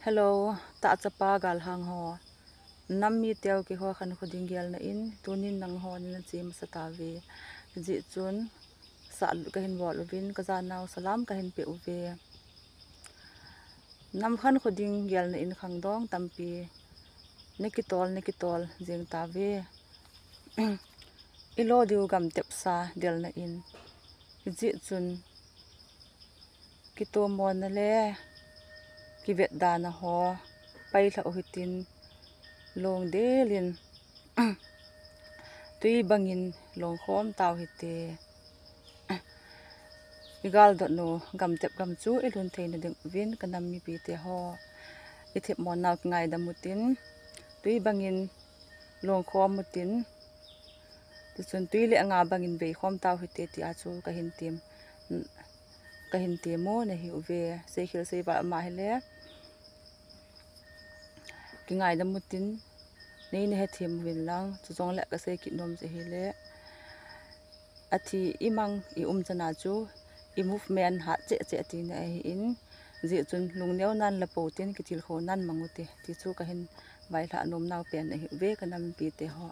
Hello, ta chapa gal hang ho. Nammi teo ki ho khan khuding gyal na in tunin nang ho na chi ma satawi. Ji chun sa ka hin wal win ka za naw salam ka hin pe uve. Nam khan khuding gyal na in khang dong tampi. Nikitol jeng tawi. Ilo diu gam tep sa del na in. Ji chun kito mon na le ki vet da na ho pai la uhitin long delin tui bangin long khom taw hite igal dot no gam tep gam chu elun thein ding win kanam mi pi te ho ithep mon naw ngai da mutin tui bangin long khom mutin tu chun tui le anga bangin be khom taw hite ti a chu ka hin te mo na hi uve se khil se ba ma hele ki ngai da mutin nei ne he them win lang chu jong la ka se ki nom je hele athi imang I chana chu I movement ha che ti na in ji chun lungneu nan la potin ki til kho nan mangute ti chu ka hin vai la nom naw pen na hi ve ka nam pi te ho